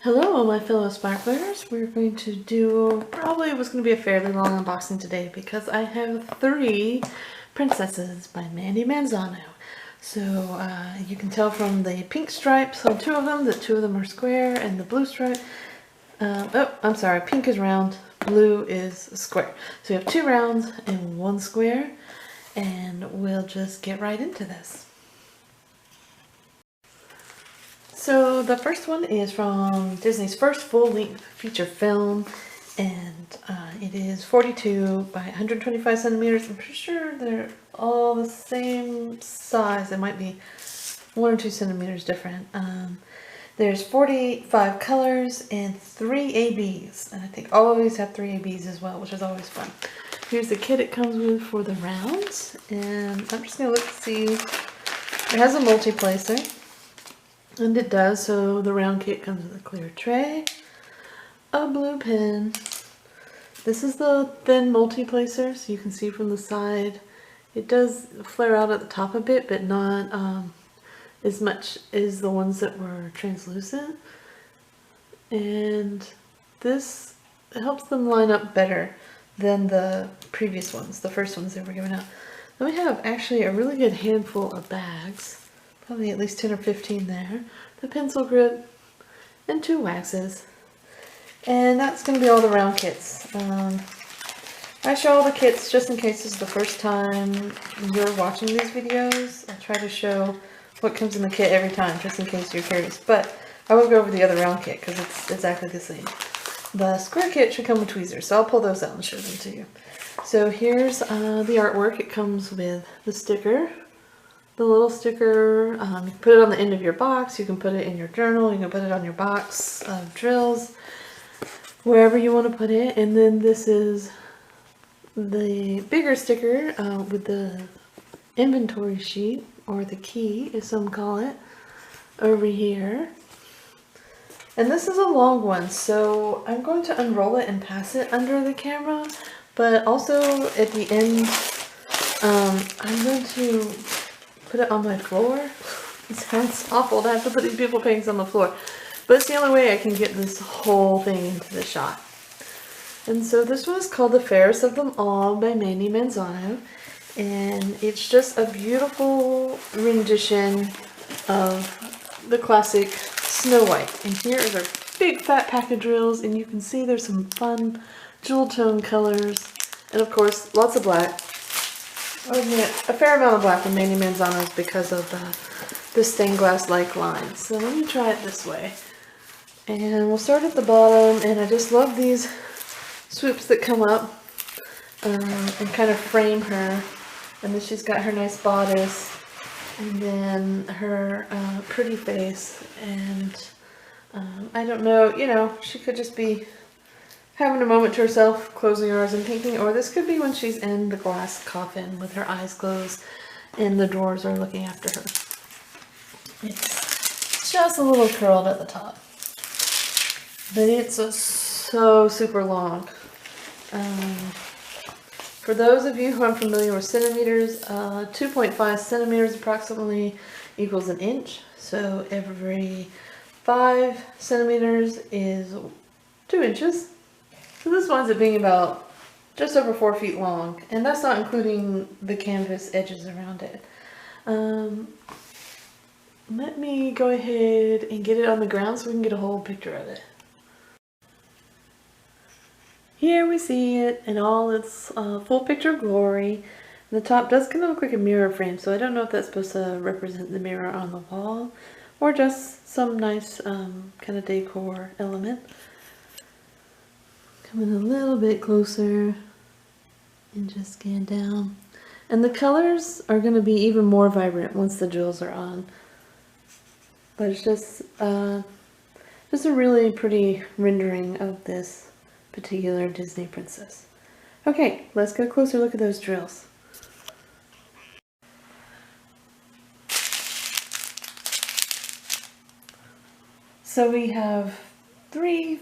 Hello, my fellow sparklers. We're going to do probably what's going to be a fairly long unboxing today because I have 3 princesses by Mandie Manzano. So you can tell from the pink stripes on 2 of them that 2 of them are square, and the blue stripe. Oh, I'm sorry. Pink is round, blue is square. So we have 2 rounds and 1 square, and we'll just get right into this. So the first one is from Disney's first full-length feature film, and it is 42 by 125 centimeters. I'm pretty sure they're all the same size. It might be 1 or 2 centimeters different. There's 45 colors and 3 ABs, and I think all of these have 3 ABs as well, which is always fun. Here's the kit it comes with for the rounds, and I'm just going to look to see. It has a multi-placer. And it does, so the round kit comes with a clear tray, a blue pen. This is the thin multi-placer, so you can see from the side. It does flare out at the top a bit, but not as much as the ones that were translucent. And this helps them line up better than the previous ones, the first ones that were given out. Then we have actually a really good handful of bags. Probably at least 10 or 15 there. The pencil grip and 2 waxes. And that's going to be all the round kits. I show all the kits just in case this is the first time you're watching these videos. I try to show what comes in the kit every time, just in case you're curious. But I will go over the other round kit because it's exactly the same. The square kit should come with tweezers, so I'll pull those out and show them to you. So here's the artwork. It comes with the sticker. The little sticker, you can put it on the end of your box, you can put it in your journal, you can put it on your box of drills, wherever you want to put it. And then this is the bigger sticker with the inventory sheet, or the key as some call it, over here. And this is a long one, so I'm going to unroll it and pass it under the camera, but also at the end I'm going to put it on my floor. It sounds awful to have to put these beautiful paintings on the floor, but it's the only way I can get this whole thing into the shot. And so this one is called The Fairest of Them All by Mandie Manzano, and it's just a beautiful rendition of the classic Snow White. And here is our big fat pack of drills, and you can see there's some fun jewel tone colors, and of course lots of black. Oh yeah, a fair amount of black in Mandie Manzano's because of the stained glass like lines. So let me try it this way. And we'll start at the bottom, and I just love these swoops that come up and kind of frame her. And then she's got her nice bodice, and then her pretty face, and I don't know, you know, she could just be having a moment to herself, closing her eyes and painting, or this could be when she's in the glass coffin with her eyes closed and the dwarves are looking after her. It's just a little curled at the top, but it's so super long. For those of you who aren't familiar with centimeters, 2.5 centimeters approximately equals an inch, so every 5 centimeters is 2 inches. So this winds up being about just over 4 feet long, and that's not including the canvas edges around it. Let me go ahead and get it on the ground so we can get a whole picture of it. Here we see it in all its full picture glory. The top does kind of look like a mirror frame, so I don't know if that's supposed to represent the mirror on the wall or just some nice kind of decor element. Coming a little bit closer and just scan down. And the colors are going to be even more vibrant once the drills are on. But it's just a really pretty rendering of this particular Disney princess. Okay, let's get a closer look at those drills. So we have 3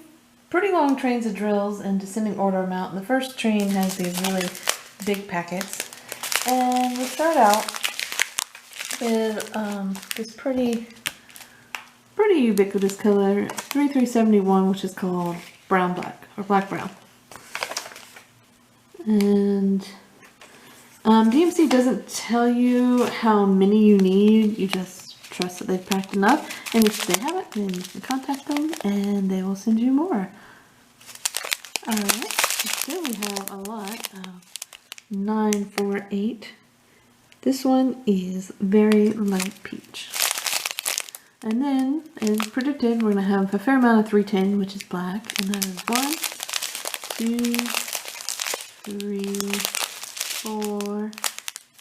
pretty long trains of drills in descending order amount. The first train has these really big packets, and we start out with this pretty pretty ubiquitous color, 3371, which is called brown black, or black brown. And DMC doesn't tell you how many you need, you just trust that they've packed enough. And if they haven't, then you can contact them and they will send you more. Alright, still we have a lot of 948. This one is very light peach. And then, as predicted, we're going to have a fair amount of 310, which is black. And that is 1, 2, 3, 4,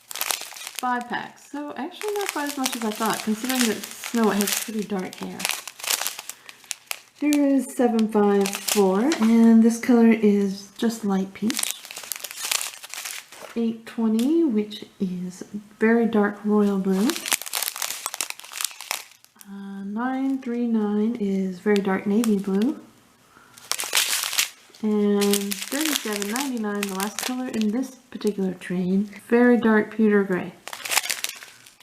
5 packs. So actually not quite as much as I thought, considering that Snow has pretty dark hair. Here is 754, and this color is just light peach. 820, which is very dark royal blue. 939 is very dark navy blue. And 3799, the last color in this particular train, very dark pewter gray.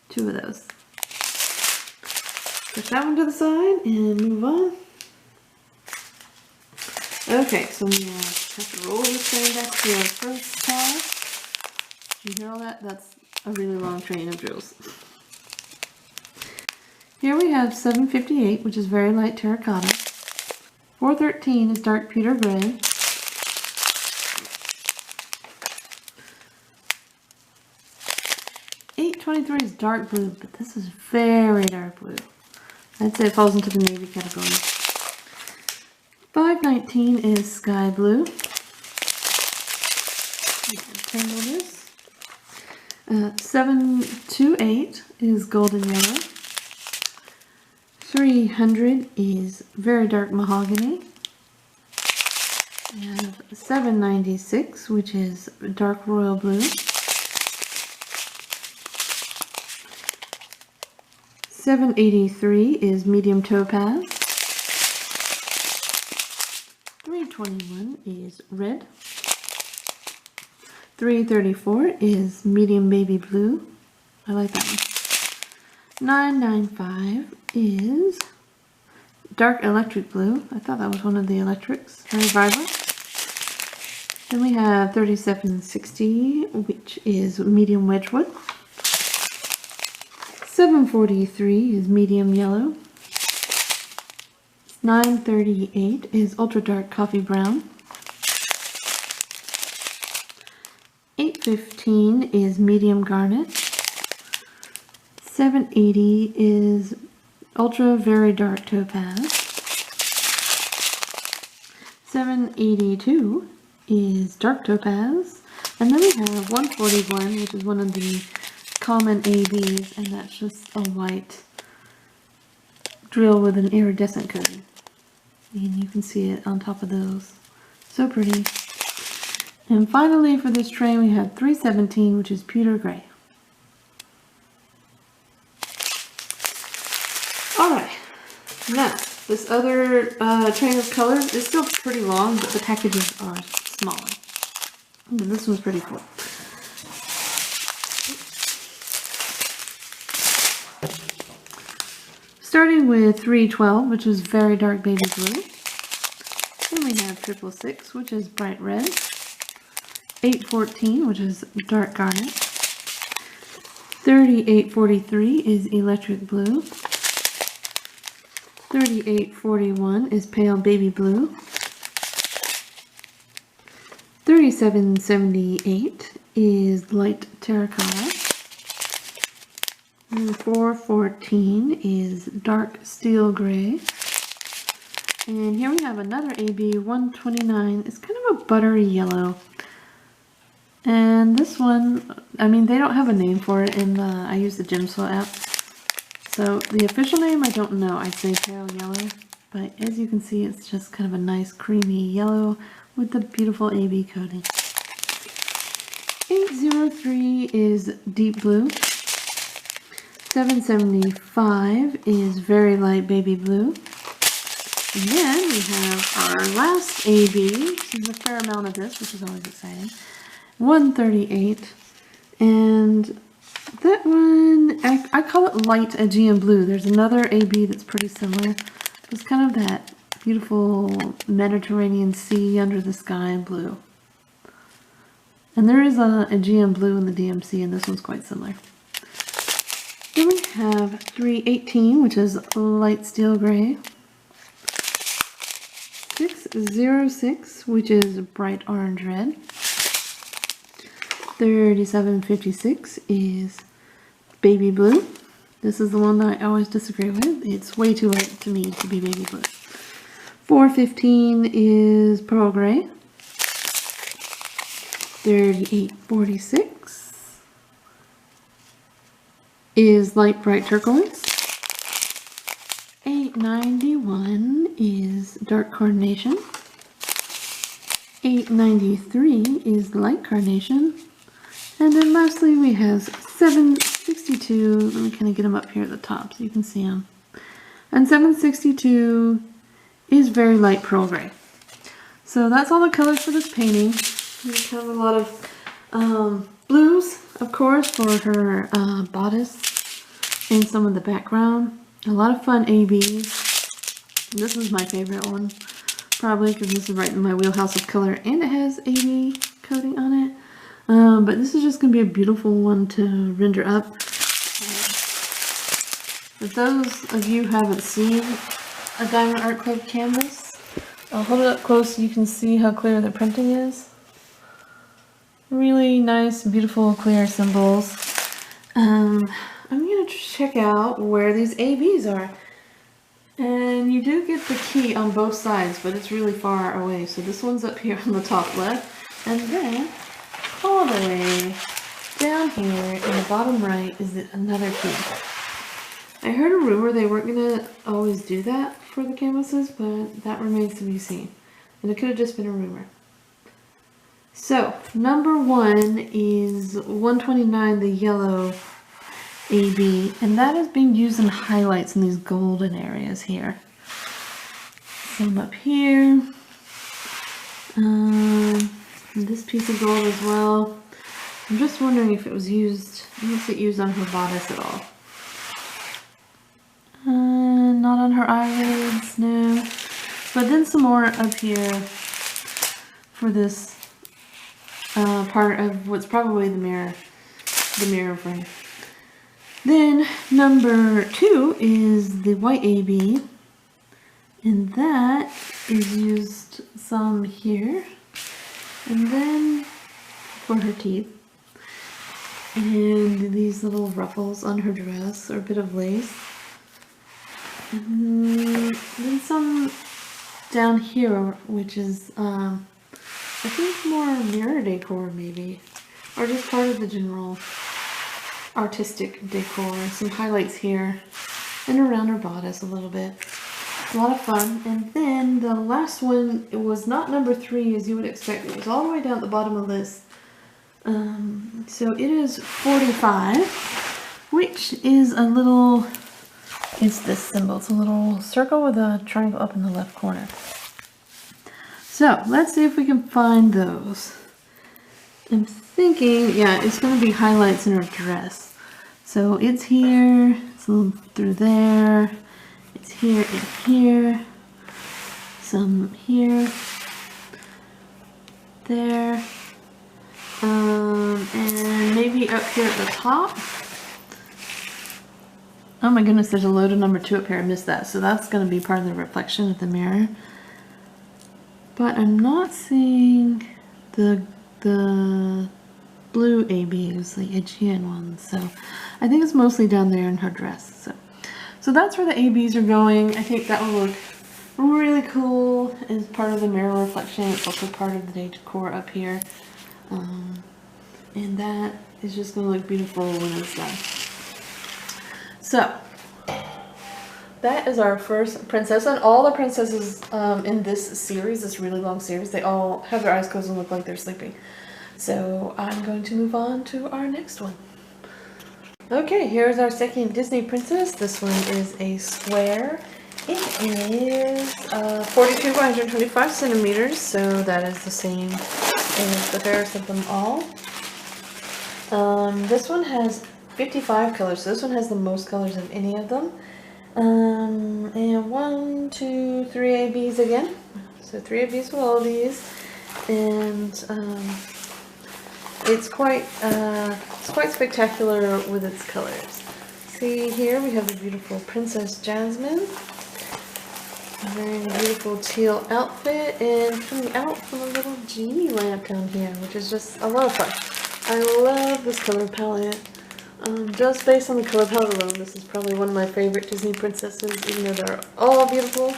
2 of those. Push that one to the side and move on. Okay, so we have to roll this train back to our first car. Did you hear all that? That's a really long train of drills. Here we have 758, which is very light terracotta. 413 is dark pewter gray. 823 is dark blue, but this is very dark blue. I'd say it falls into the navy category. 519 is sky blue. Tangle this. 728 is golden yellow. 300 is very dark mahogany. We have 796, which is dark royal blue. 783 is medium topaz. 321 is red. 334 is medium baby blue. I like that one. 995 is dark electric blue. I thought that was one of the electrics. Very vibrant. Then we have 3760, which is medium wedgwood. 743 is medium yellow. 938 is ultra dark coffee brown. 815 is medium garnet. 780 is ultra very dark topaz. 782 is dark topaz. And then we have 141, which is one of the common ABs, and that's just a white drill with an iridescent coating. And you can see it on top of those. So pretty. And finally for this train we have 317, which is pewter gray. Alright, now this other train of colors is still pretty long, but the packages are smaller. And this one's pretty cool. Starting with 312, which is very dark baby blue. Then we have 666, which is bright red. 814, which is dark garnet. 3843 is electric blue. 3841 is pale baby blue. 3778 is light terracotta. And 414 is dark steel gray. And here we have another AB, 129. It's kind of a buttery yellow. And this one, I mean, they don't have a name for it in the, I use the Gemswell app. So the official name, I don't know. I'd say pale yellow. But as you can see, it's just kind of a nice creamy yellow with the beautiful AB coating. 803 is deep blue. 775 is very light baby blue. And then we have our last AB. There's a fair amount of this, which is always exciting. 138. And That one, I call it light Aegean blue. There's another AB that's pretty similar. It's kind of that beautiful Mediterranean sea under the sky blue. And there is a Aegean blue in the DMC, and this one's quite similar. Then we have 318, which is light steel gray. 606, which is bright orange red. 3756 is baby blue. This is the one that I always disagree with. It's way too light to me to be baby blue. 415 is pearl gray. 3846 is light bright turquoise. 891 is dark carnation. 893 is light carnation. And then lastly we have 762, let me kind of get them up here at the top so you can see them. And 762 is very light pearl gray. So that's all the colors for this painting. We have a lot of blues, of course, for her bodice and some of the background. A lot of fun ABs. This is my favorite one, probably because this is right in my wheelhouse of color and it has AB coating on it. But this is just going to be a beautiful one to render up. If those of you who haven't seen a Diamond Art Club canvas, I'll hold it up close so you can see how clear the printing is. Really nice, beautiful, clear symbols. I'm going to check out where these ABs are. And you do get the key on both sides, but it's really far away. So this one's up here on the top left, and then all the way down here in the bottom right is another key. I heard a rumor they weren't going to always do that for the canvases, but that remains to be seen. And it could have just been a rumor. So, number 1 is 129, the yellow AB, and that is being used in highlights in these golden areas here. Some up here. This piece of gold as well. I'm just wondering if it was used, was it used on her bodice at all? Not on her eyelids, no. But then some more up here for this part of what's probably the mirror frame. Then number 2 is the white AB, and that is used some here, and then for her teeth, and these little ruffles on her dress, or a bit of lace, and then some down here, which is I think more mirror decor maybe, or just part of the general artistic decor. Some highlights here and around her bodice a little bit. A lot of fun. And then the last one, it was not number 3 as you would expect. It was all the way down at the bottom of the list. So it is 45, which is a little, it's this symbol. It's a little circle with a triangle up in the left corner. So let's see if we can find those. I'm thinking, yeah, it's going to be highlights in her dress. So it's here, it's a little through there, it's here and here, some here, there, and maybe up here at the top. Oh my goodness, there's a load of number 2 up here, I missed that. So that's going to be part of the reflection of the mirror. But I'm not seeing the blue ABs, the Aegean ones, so I think it's mostly down there in her dress. So that's where the ABs are going. I think that will look really cool as part of the mirror reflection. It's also part of the decor up here, and that is just going to look beautiful when it's done. So that is our first princess, and all the princesses in this series, this really long series, they all have their eyes closed and look like they're sleeping. So I'm going to move on to our next one. Okay, here's our second Disney princess. This one is a square. It is 42 by 125 centimeters, so that is the same as the fairest of them all. This one has 55 colors, so this one has the most colors of any of them. And 1, 2, 3 ABs again. So 3 ABs with all of these, and it's quite spectacular with its colors. See here we have the beautiful Princess Jasmine, wearing a beautiful teal outfit and coming out from a little genie lamp down here, which is just a lot of fun. I love this color palette. Just based on the color palette alone, this is probably one of my favorite Disney princesses, even though they're all beautiful.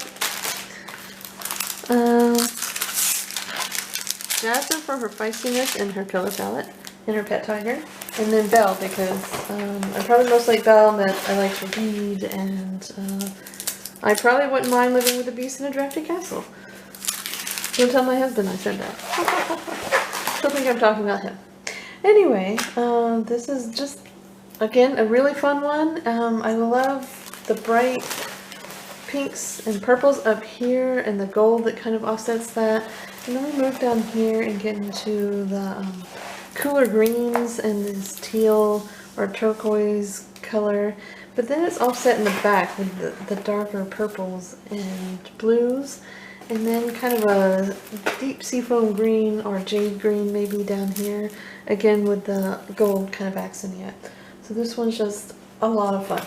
Jasmine for her feistiness and her color palette, and her pet tiger. And then Belle, because I probably most like Belle, and that I like to read, and I probably wouldn't mind living with a beast in a drafty castle. Don't tell my husband I said that. She'll think I'm talking about him. Anyway, this is just, again, a really fun one. I love the bright pinks and purples up here and the gold that kind of offsets that. And then we move down here and get into the cooler greens and this teal or turquoise color. But then it's offset in the back with the darker purples and blues. And then kind of a deep seafoam green or jade green maybe down here. Again with the gold kind of accenting it. So this one's just a lot of fun.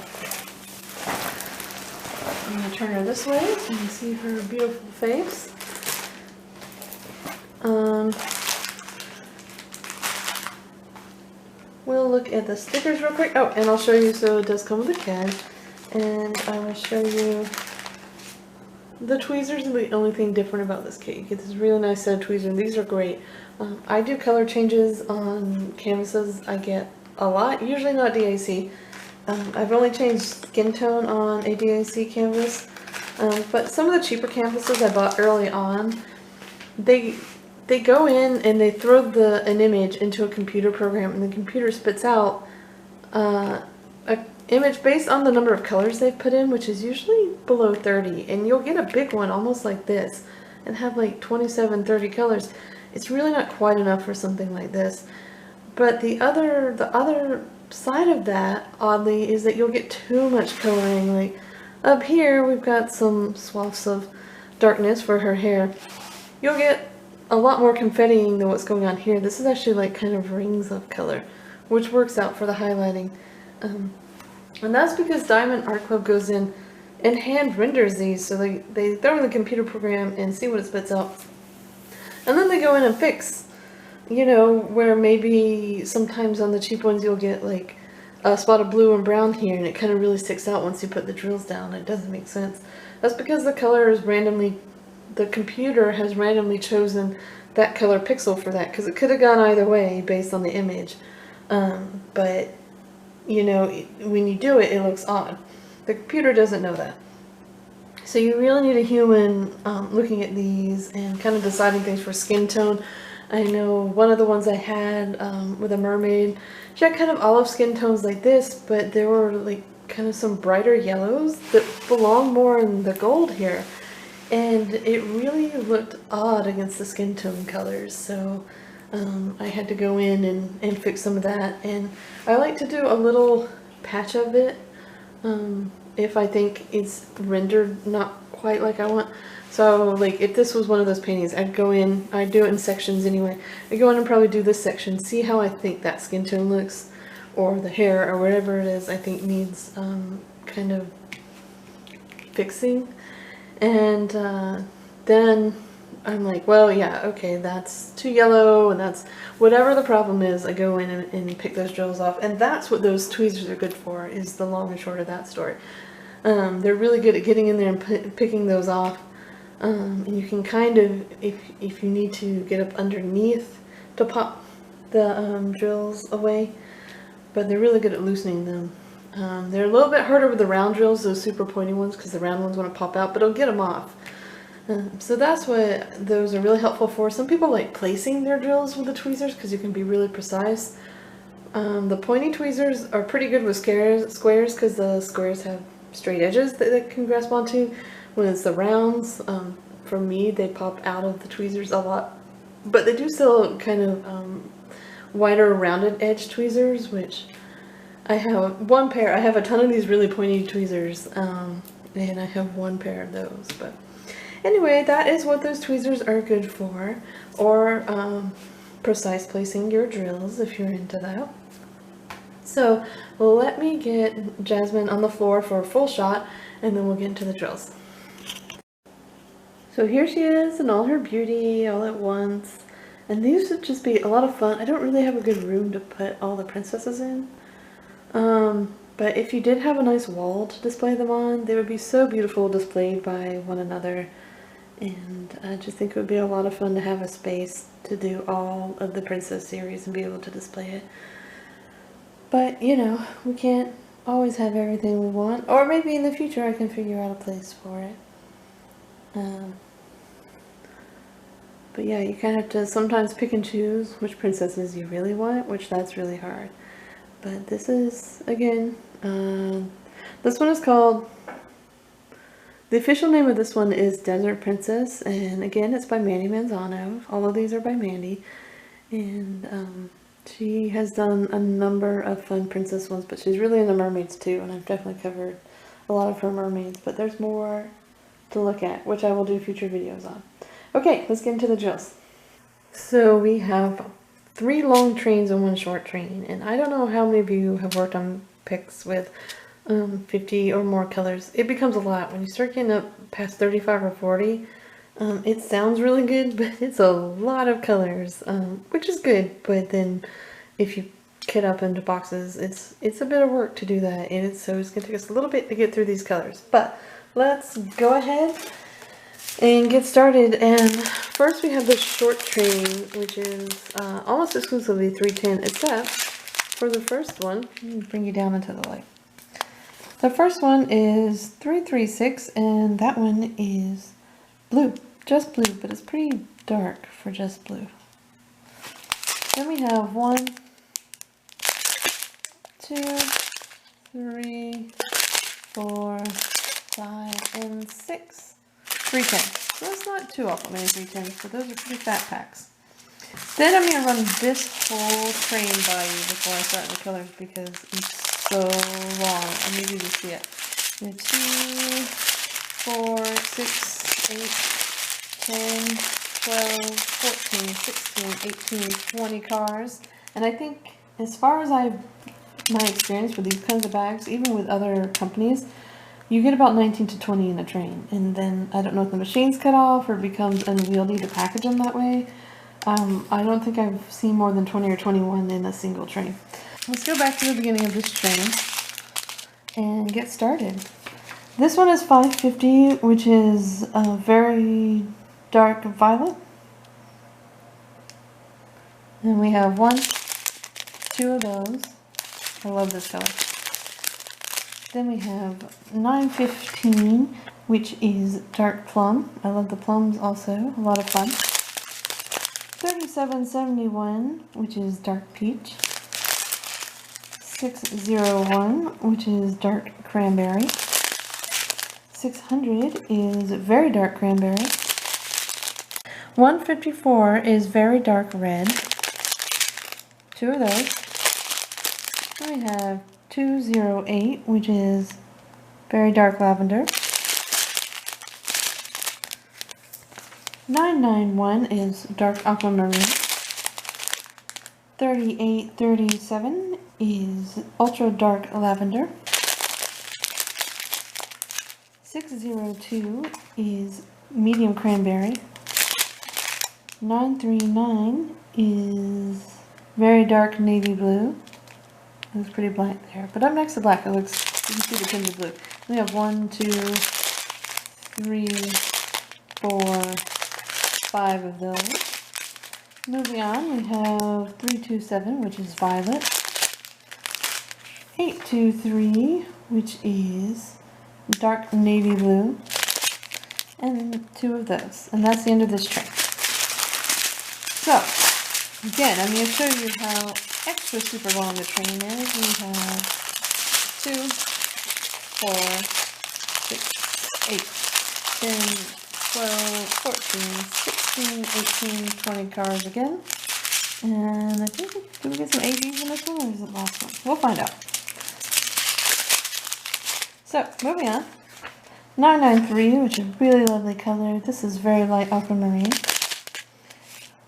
I'm going to turn her this way so you can see her beautiful face. We'll look at the stickers real quick. Oh, and I'll show you, so it does come with a CAD. And I will show you the tweezers are the only thing different about this kit. You get this really nice set of tweezers, and these are great. I do color changes on canvases. I get a lot, usually not DAC. I've only changed skin tone on a DAC canvas, but some of the cheaper canvases I bought early on, they go in and they throw an image into a computer program, and the computer spits out an image based on the number of colors they've put in, which is usually below 30, and you'll get a big one almost like this and have like 27, 30 colors. It's really not quite enough for something like this. But the other side of that, oddly, is that you'll get too much coloring. Like up here we've got some swaths of darkness for her hair. You'll get a lot more confettiing than what's going on here. This is actually like kind of rings of color, which works out for the highlighting. And that's because Diamond Art Club goes in and hand renders these, so they throw in the computer program and see what it spits out. And then they go in and fix, you know, where maybe sometimes on the cheap ones you'll get like a spot of blue and brown here, and it kind of really sticks out once you put the drills down. It doesn't make sense. That's because the color is randomly, the computer has randomly chosen that color pixel for that, because it could have gone either way based on the image. But you know, when you do it, it looks odd. The computer doesn't know that. So you really need a human looking at these and kind of deciding things for skin tone. I know one of the ones I had with a mermaid, she had kind of olive skin tones like this, but there were like kind of some brighter yellows that belong more in the gold here. And it really looked odd against the skin tone colors. So I had to go in and fix some of that. And I like to do a little patch of it if I think it's rendered not quite like I want. So like if this was one of those paintings, I'd go in, I'd do it in sections anyway. I'd go in and probably do this section, see how I think that skin tone looks, or the hair, or whatever it is I think needs kind of fixing. And then I'm like, well, yeah, okay, that's too yellow, and that's whatever the problem is. I go in and pick those drills off, and that's what those tweezers are good for, is the long and short of that story. They're really good at getting in there and picking those off, and you can kind of, if you need to, get up underneath to pop the drills away, but they're really good at loosening them. They're a little bit harder with the round drills, those super pointy ones, because the round ones want to pop out, but it'll get them off. So that's what those are really helpful for. Some people like placing their drills with the tweezers because you can be really precise. The pointy tweezers are pretty good with squares because the squares have straight edges that they can grasp onto. When it's the rounds, for me, they pop out of the tweezers a lot. But they do still kind of wider rounded edge tweezers, which I have one pair. I have a ton of these really pointy tweezers, and I have one pair of those. But anyway, that is what those tweezers are good for, or precise placing your drills if you're into that. So let me get Jasmine on the floor for a full shot, and then we'll get into the drills. So here she is in all her beauty all at once. And these would just be a lot of fun. I don't really have a good room to put all the princesses in. But if you did have a nice wall to display them on, they would be so beautiful displayed by one another. And I just think it would be a lot of fun to have a space to do all of the princess series and be able to display it. But, you know, we can't always have everything we want. Or maybe in the future I can figure out a place for it. But yeah, you kind of have to sometimes pick and choose which princesses you really want, which that's really hard. But this is, again, this one is called, the official name of this one is Desert Princess, and again, it's by Mandie Manzano. All of these are by Mandie, and she has done a number of fun princess ones, but she's really into mermaids too, and I've definitely covered a lot of her mermaids, but there's more to look at, which I will do future videos on. Okay, let's get into the drills. So we have 3 long trains and 1 short train, and I don't know how many of you have worked on picks with 50 or more colors. It becomes a lot. When you start getting up past 35 or 40, it sounds really good, but it's a lot of colors, which is good, but then if you kit up into boxes, it's a bit of work to do that, and so it's going to take us a little bit to get through these colors. But let's go ahead and get started. And first we have the short train, which is almost exclusively 310, except for the first one. Let me bring you down into the light. The first one is 336, and that one is blue, just blue, but it's pretty dark for just blue. Then we have 1, 2, 3, 4, 5, and 6. 310. So that's not too awful many 310s, but those are pretty fat packs. Then I'm going to run this whole train by you before I start the colors because it's so long. I need you to see it. 2, 4, 6, 8, 10, 12, 14, 16, 18, 20 cars. And I think as far as my experience with these kinds of bags, even with other companies, you get about 19 to 20 in a train, and then I don't know if the machine's cut off or it becomes unwieldy to package them that way. I don't think I've seen more than 20 or 21 in a single train. Let's go back to the beginning of this train and get started. This one is 550, which is a very dark violet. And we have 1, 2 of those. I love this color. Then we have 915, which is dark plum. I love the plums also, a lot of fun. 3771, which is dark peach. 601, which is dark cranberry. 600 is very dark cranberry. 154 is very dark red. 2 of those. Then we have 208, which is very dark lavender. 991 is dark aquamarine. 3837 is ultra dark lavender. 602 is medium cranberry. 939 is very dark navy blue. It looks pretty black there, but up next to black, it looks, you can see the tinge of blue. We have 1, 2, 3, 4, 5 of those. Moving on, we have 327, which is violet. 823, which is dark navy blue. And 2 of those. And that's the end of this train. So, again, I'm going to show you how extra super long the train is. We have 2, 4, 6, 8, 10, 12, 14, 16, 18, 20 cars again. And I think, did we get some ABs in this one, or is it the last one? We'll find out. So, moving on. 993, which is a really lovely color. This is very light aquamarine.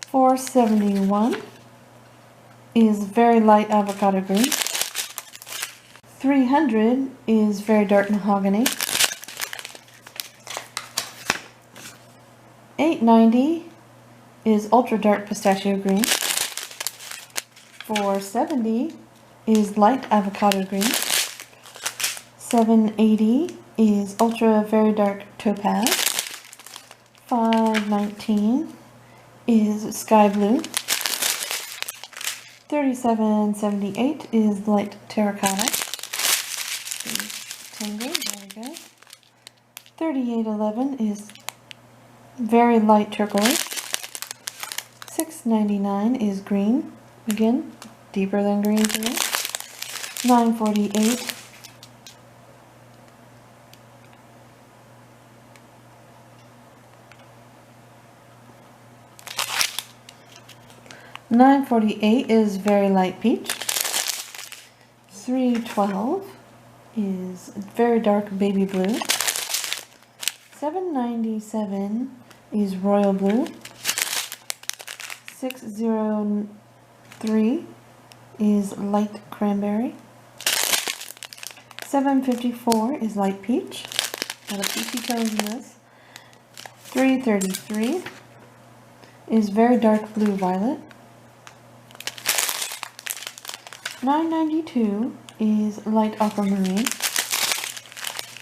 471 is very light avocado green. 300 is very dark mahogany. 890 is ultra dark pistachio green. 470 is light avocado green. 780 is ultra very dark topaz. 519 is sky blue. 3778 is light terracotta. Tangle, there we go. 3811 is very light turquoise. 699 is green, again, deeper than green for me. 948 948 is very light peach. 312 is very dark baby blue. 797 is royal blue. 603 is light cranberry. 754 is light peach. Got a peachy tones in this. 333 is very dark blue violet. 992 is light aquamarine.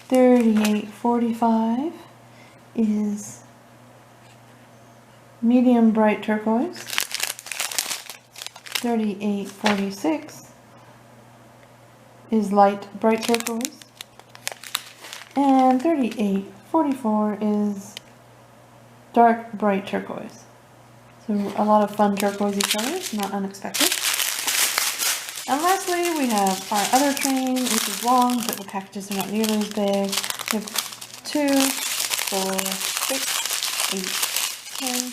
3845 is medium bright turquoise. 3846 is light bright turquoise. And 3844 is dark bright turquoise. So a lot of fun turquoisey colors, not unexpected. And lastly, we have our other train, which is long, but the packages are not nearly as big. We have 2, 4, 6, 8, 10,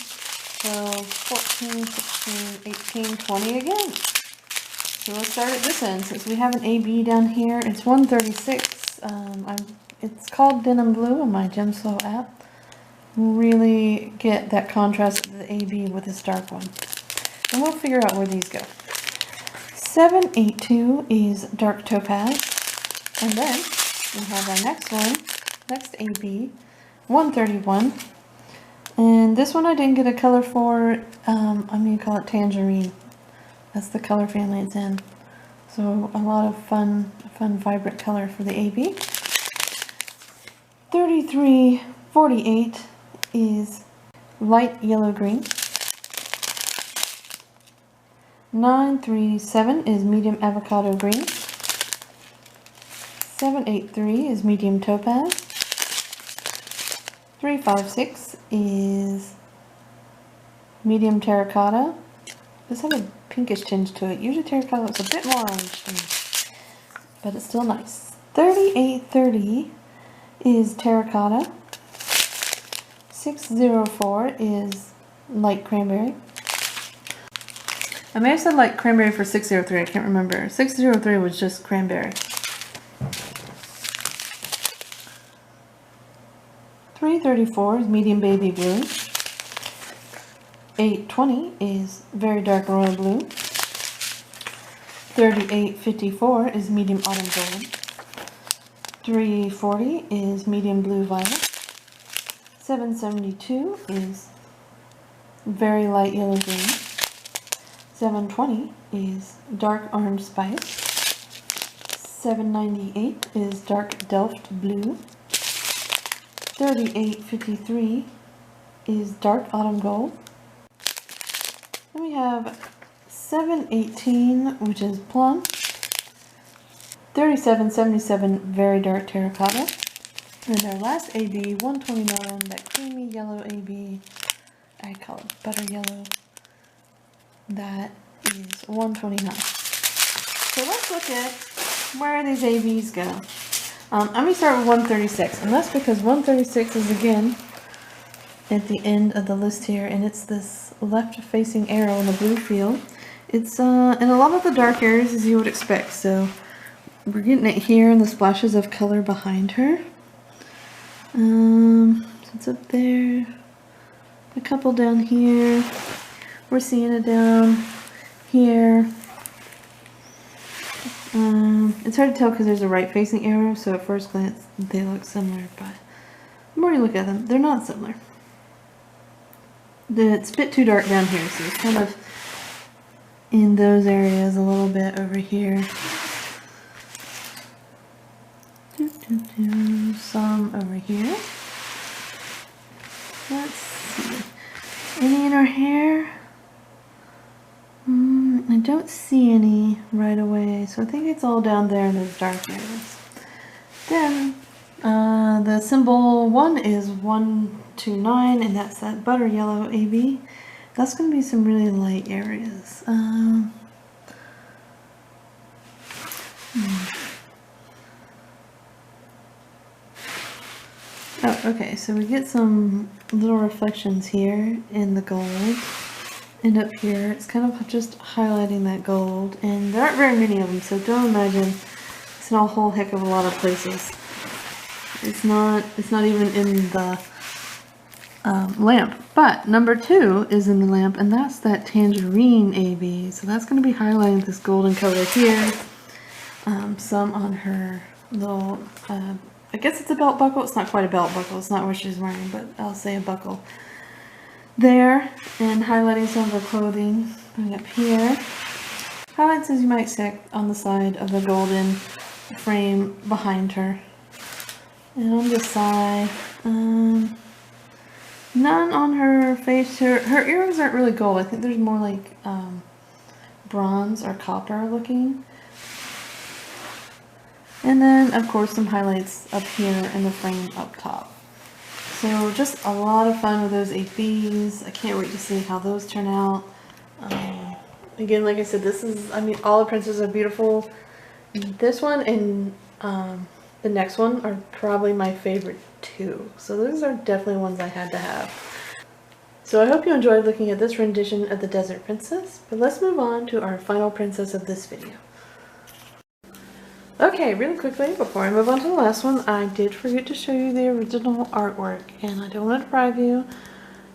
12, 14, 16, 18, 20 again. So let's start at this end. Since we have an AB down here, it's 136. It's called Denim Blue on my Gemslow app. Really get that contrast of the AB with this dark one. And we'll figure out where these go. 782 is dark topaz, and then we have our next one, next AB, 131, and this one I didn't get a color for. I'm going to call it tangerine. That's the color family it's in. So a lot of fun vibrant color for the AB. 3348 is light yellow green. 937 is medium avocado green. 783 is medium topaz. 356 is medium terracotta. This has a pinkish tinge to it. Usually terracotta looks a bit more orange to me, but it's still nice. 3830 is terracotta. 604 is light cranberry. I may have said light cranberry for 603, I can't remember. 603 was just cranberry. 334 is medium baby blue. 820 is very dark royal blue. 3854 is medium autumn gold. 340 is medium blue violet. 772 is very light yellow green. 720 is dark orange spice. 798 is dark delft blue. 3853 is dark autumn gold. Then we have 718, which is plum. 3777, very dark terracotta. And our last AB, 129, that creamy yellow AB, I call it butter yellow. That is 129. So let's look at where these ABs go. Let me start with 136, and that's because 136 is again at the end of the list here, and it's this left-facing arrow in the blue field. It's in a lot of the dark areas as you would expect. So we're getting it here in the splashes of color behind her. It's up there, a couple down here. We're seeing it down here. It's hard to tell because there's a right facing arrow, so at first glance they look similar, but the more you look at them, they're not similar. It's a bit too dark down here, so it's kind of in those areas a little bit over here. Some over here. Let's see. Any in her hair? I don't see any right away, so I think it's all down there in those dark areas. Then the symbol 1 is 129, and that's that butter yellow AB. That's going to be some really light areas. Oh, okay, so we get some little reflections here in the gold. And up here, it's kind of just highlighting that gold. And there aren't very many of them, so don't imagine it's not a whole heck of a lot of places. It's not even in the lamp. But number 2 is in the lamp, and that's that tangerine AB. So that's going to be highlighting this golden color here. Some on her little, I guess it's a belt buckle. It's not quite a belt buckle. It's not what she's wearing, but I'll say a buckle there, and highlighting some of her clothing. Going up here, highlights as you might expect on the side of the golden frame behind her. And on this side, none on her face. Her earrings aren't really gold. I think there's more like bronze or copper looking. And then, of course, some highlights up here in the frame up top. So just a lot of fun with those ABs. I can't wait to see how those turn out. Again, like I said, this is, I mean, all the princesses are beautiful. This one and the next one are probably my favorite too. So those are definitely ones I had to have. So I hope you enjoyed looking at this rendition of the Desert Princess, but let's move on to our final princess of this video. Okay, really quickly, before I move on to the last one, I did forget to show you the original artwork, and I don't want to deprive you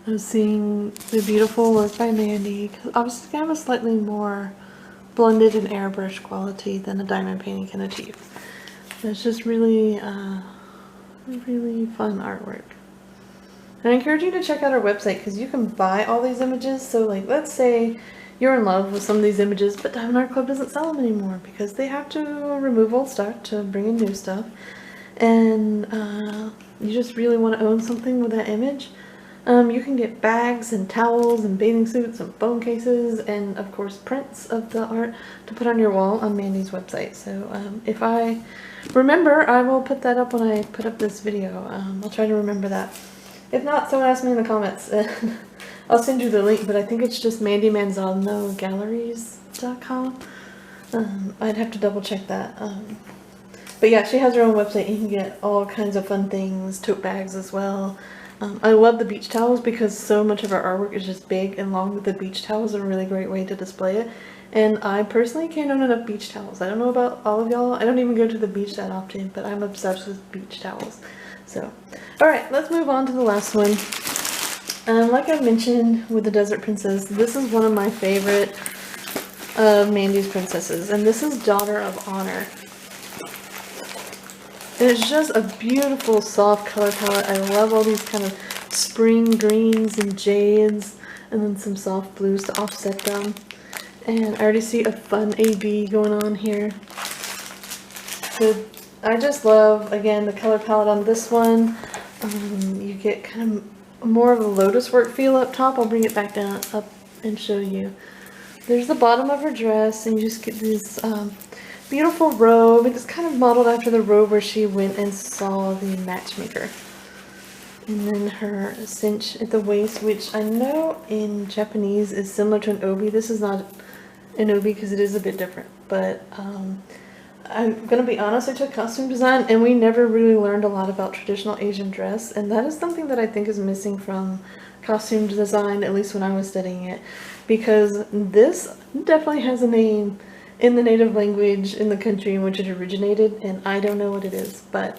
of seeing the beautiful work by Mandie, because obviously it's kind of a slightly more blended and airbrush quality than a diamond painting can achieve. It's just really, really fun artwork. And I encourage you to check out our website, because you can buy all these images. So like, let's say you're in love with some of these images, but Diamond Art Club doesn't sell them anymore because they have to remove old stock to bring in new stuff. And you just really want to own something with that image. You can get bags and towels and bathing suits and phone cases and of course prints of the art to put on your wall on Mandie's website. So if I remember, I will put that up when I put up this video. I'll try to remember that. If not, someone ask me in the comments. I'll send you the link, but I think it's just MandieManzanoGalleries.com. I'd have to double check that. But yeah, she has her own website. You can get all kinds of fun things, tote bags as well. I love the beach towels because so much of our artwork is just big and long, that the beach towel is a really great way to display it. And I personally can't own enough beach towels. I don't know about all of y'all. I don't even go to the beach that often, but I'm obsessed with beach towels. So, alright, let's move on to the last one. Like I mentioned with the Desert Princess, this is one of my favorite of Mandie's princesses, and this is Daughter of Honor. It's just a beautiful soft color palette. I love all these kind of spring greens and jades, and then some soft blues to offset them. And I already see a fun AB going on here. So I just love, again, the color palette on this one. You get kind of more of a lotus work feel up top. I'll bring it back down up and show you. There's the bottom of her dress, and you just get this beautiful robe. It's kind of modeled after the robe where she went and saw the matchmaker. And then her cinch at the waist, which I know in Japanese is similar to an obi. This is not an obi because it is a bit different, but I'm gonna be honest, I took costume design and we never really learned a lot about traditional Asian dress, and that is something that I think is missing from costume design, at least when I was studying it, because this definitely has a name in the native language in the country in which it originated, and I don't know what it is, but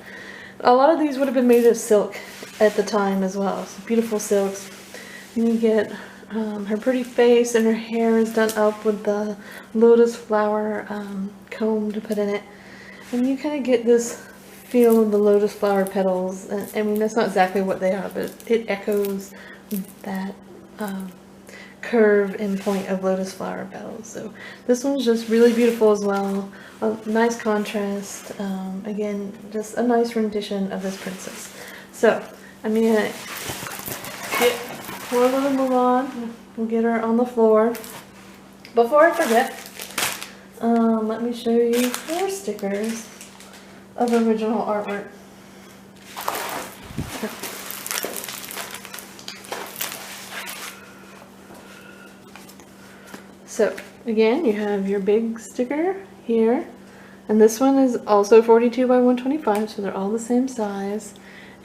a lot of these would have been made of silk at the time as well. So beautiful silks. And you get her pretty face, and her hair is done up with the lotus flower comb to put in it. And you kind of get this feel of the lotus flower petals. And, I mean, that's not exactly what they are, but it echoes that curve and point of lotus flower petals. So this one's just really beautiful as well. A nice contrast. Again, just a nice rendition of this princess. So I'm gonna pour a little Mulan. We'll get her on the floor. Before I forget, let me show you 4 stickers of original artwork. So again, you have your big sticker here, and this one is also 42 by 125, so they're all the same size.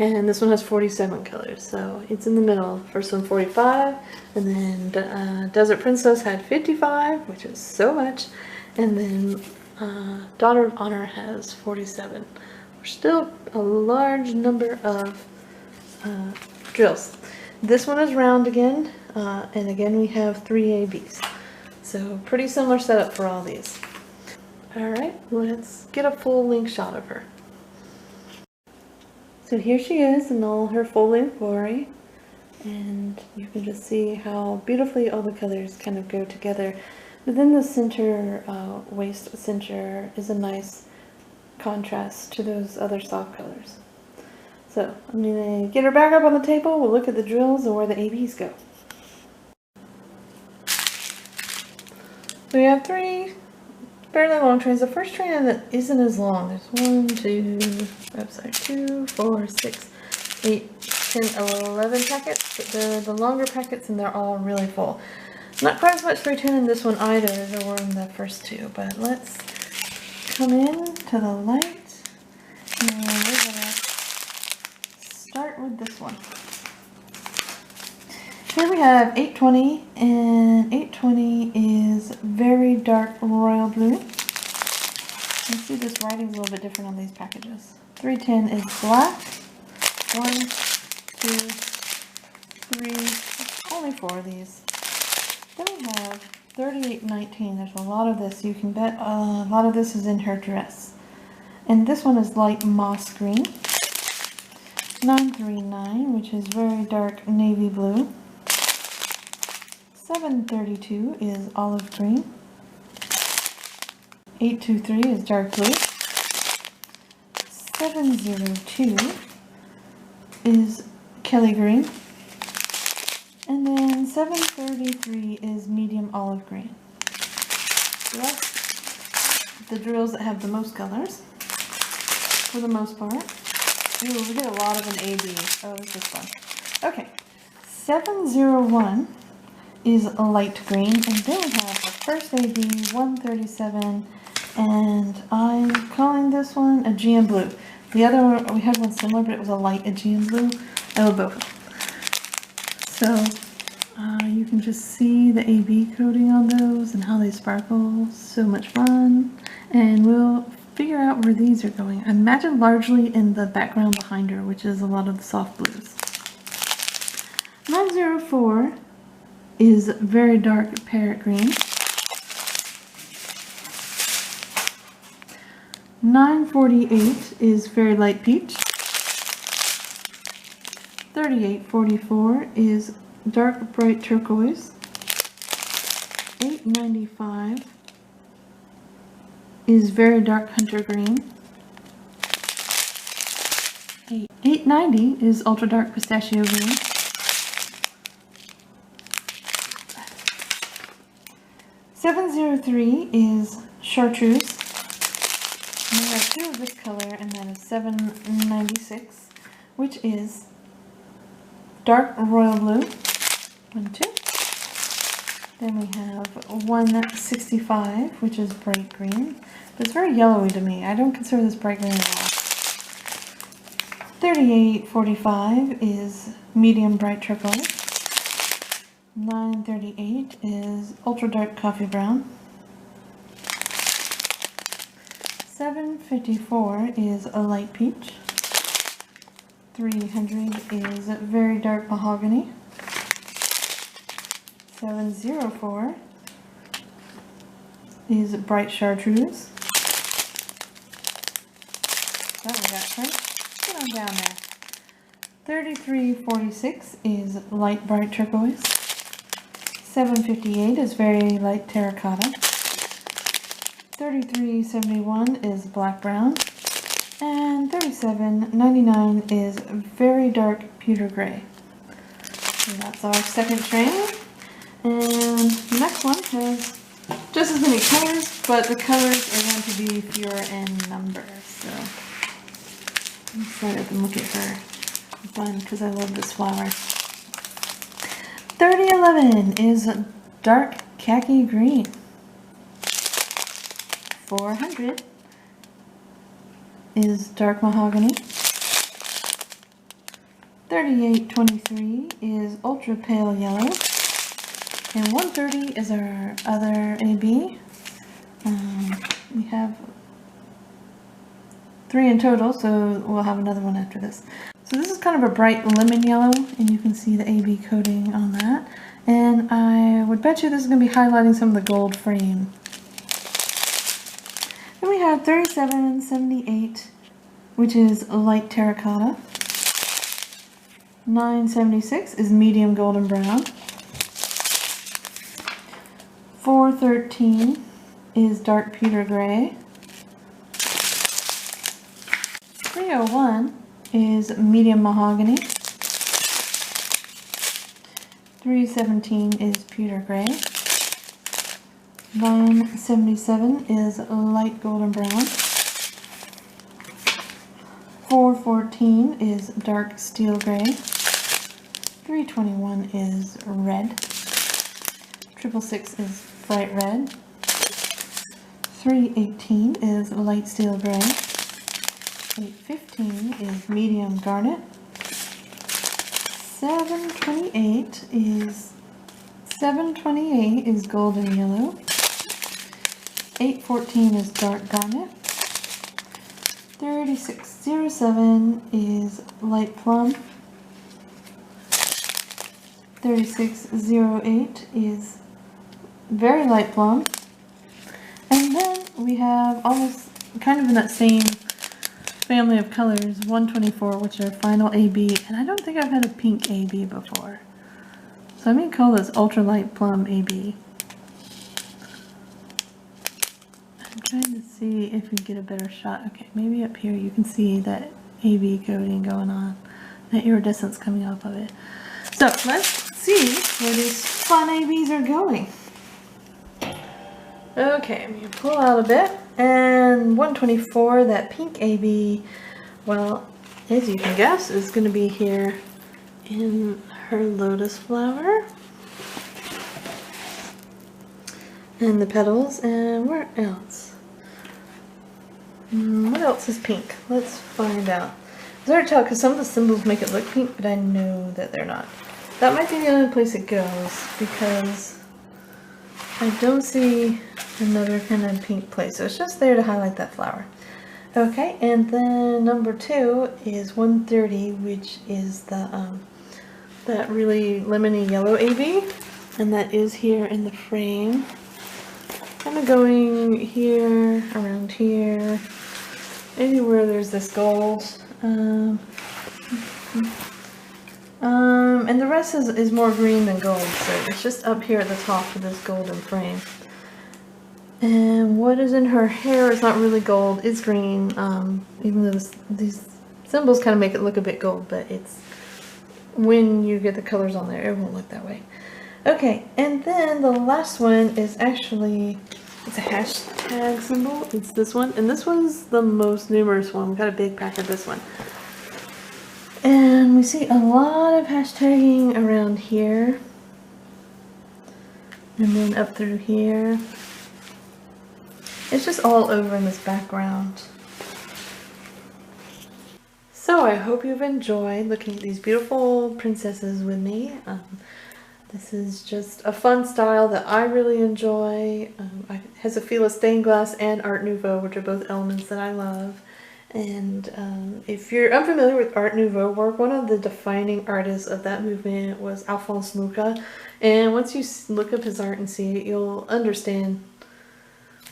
And this one has 47 colors, so it's in the middle. First one 45, and then Desert Princess had 55, which is so much, and then Daughter of Honor has 47. We're still a large number of drills. This one is round again, and again we have 3 ABs. So pretty similar setup for all these. Alright, let's get a full length shot of her. So here she is in all her full length glory, and you can just see how beautifully all the colors kind of go together. But then the center, waist center is a nice contrast to those other soft colors. So I'm going to get her back up on the table, we'll look at the drills and where the ABs go. So we have 3 fairly long trains. The first train that isn't as long. There's 2, 4, 6, 8, 10, 11 packets. But they're the longer packets and they're all really full. Not quite as much 310 in this one either as there were in the first 2. But let's come in to the light. And we're going to start with this one. Here we have 820, and 820 is very dark royal blue. You see this writing's a little bit different on these packages. 310 is black. 1, 2, 3, only 4 of these. Then we have 3819. There's a lot of this. You can bet a lot of this is in her dress. And this one is light moss green. 939, which is very dark navy blue. 732 is olive green. 823 is dark blue. 702 is Kelly green. And then 733 is medium olive green. So that's the drills that have the most colors, for the most part. Ooh, we get a lot of an AB. Oh, this is fun. Okay, 701 is a light green, and then we have the first AB, 137, and I'm calling this one Aegean blue. The other one, we had one similar, but it was a light Aegean blue. I love both. So you can just see the AB coating on those and how they sparkle. So much fun. And we'll figure out where these are going. I imagine largely in the background behind her, which is a lot of the soft blues. 904 is very dark parrot green. 948 is very light peach. 3844 is dark bright turquoise. 895 is very dark hunter green. 890 is ultra dark pistachio green. 703 is chartreuse. And we have 2 of this color, and that is 796, which is dark royal blue. 1, 2. Then we have 165, which is bright green. But it's very yellowy to me. I don't consider this bright green at all. 3845 is medium bright turquoise. 938 is ultra dark coffee brown. 754 is a light peach. 300 is very dark mahogany. 704 is bright chartreuse. Oh, we got French. Get on down there. 3346 is light bright turquoise. 758 is very light terracotta. 3371 is black brown. And 3799 is very dark pewter gray. And that's our second train. And the next one has just as many colors, but the colors are going to be fewer in number. So I'm excited to look at her. Fun because I love this flower. 3011 is dark khaki green. 400 is dark mahogany. 3823 is ultra pale yellow. And 130 is our other AB. We have 3 in total, so we'll have another one after this. So this is kind of a bright lemon yellow, and you can see the AB coating on that. And I would bet you this is going to be highlighting some of the gold frame. Then we have 3778, which is light terracotta. 976 is medium golden brown. 413 is dark pewter gray. 301 is medium mahogany. 317 is pewter gray. 977 is light golden brown. 414 is dark steel gray. 321 is red. 666 is bright red. 318 is light steel gray. 815 is medium garnet. 728 is golden yellow. 814 is dark garnet. 3607 is light plum. 3608 is very light plum. And then we have almost kind of in that same family of colors, 124, which are final AB, and I don't think I've had a pink AB before. So I'm going to call this ultralight plum AB. I'm trying to see if we get a better shot. Okay, maybe up here you can see that AB coating going on, that iridescence coming off of it. So let's see where these fun ABs are going. Okay, I'm going to pull out a bit, and 124, that pink AB, well, as you can guess, is going to be here in her lotus flower, and the petals, and where else? What else is pink? Let's find out. It's hard to tell because some of the symbols make it look pink, but I know that they're not. That might be the only place it goes, because I don't see another kind of pink place, so it's just there to highlight that flower. Okay, and then number 2 is 130, which is the that really lemony yellow AB, and that is here in the frame. Kind of going here, around here, maybe where there's this gold. And the rest is more green than gold, so it's just up here at the top of this golden frame. And what is in her hair is not really gold, it's green, even though these symbols kind of make it look a bit gold, but it's, when you get the colors on there, it won't look that way. Okay, and then the last one is actually, it's a hashtag symbol, it's this one, and this one's the most numerous one. We've got a big pack of this one. And we see a lot of hashtagging around here, and then up through here. It's just all over in this background. So I hope you've enjoyed looking at these beautiful princesses with me. This is just a fun style that I really enjoy. It has a feel of stained glass and Art Nouveau, which are both elements that I love. And if you're unfamiliar with Art Nouveau work, one of the defining artists of that movement was Alphonse Mucha. And once you look up his art and see it, you'll understand.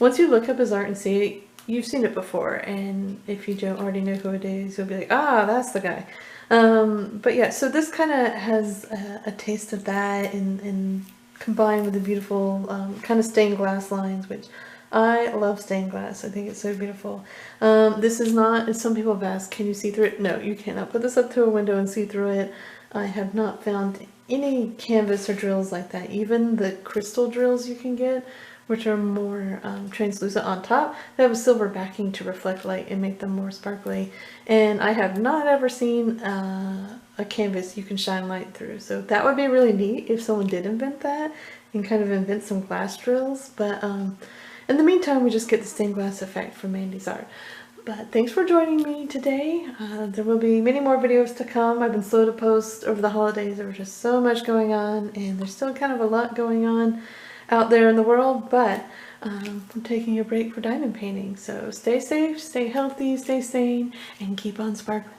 Once you look up his art and see it, you've seen it before. And if you don't already know who it is, you'll be like, ah, that's the guy. But yeah, so this kind of has a taste of that and combined with the beautiful kind of stained glass lines, which I love stained glass. I think it's so beautiful. This is not, as some people have asked, can you see through it? No, you cannot put this up to a window and see through it. I have not found any canvas or drills like that. Even the crystal drills you can get, which are more translucent on top, they have a silver backing to reflect light and make them more sparkly. And I have not ever seen a canvas you can shine light through. So that would be really neat if someone did invent that and kind of invent some glass drills. But in the meantime, we just get the stained glass effect from Mandie's art. But thanks for joining me today. There will be many more videos to come. I've been slow to post over the holidays. There was just so much going on, and there's still kind of a lot going on out there in the world, but I'm taking a break for diamond painting. So stay safe, stay healthy, stay sane, and keep on sparkling.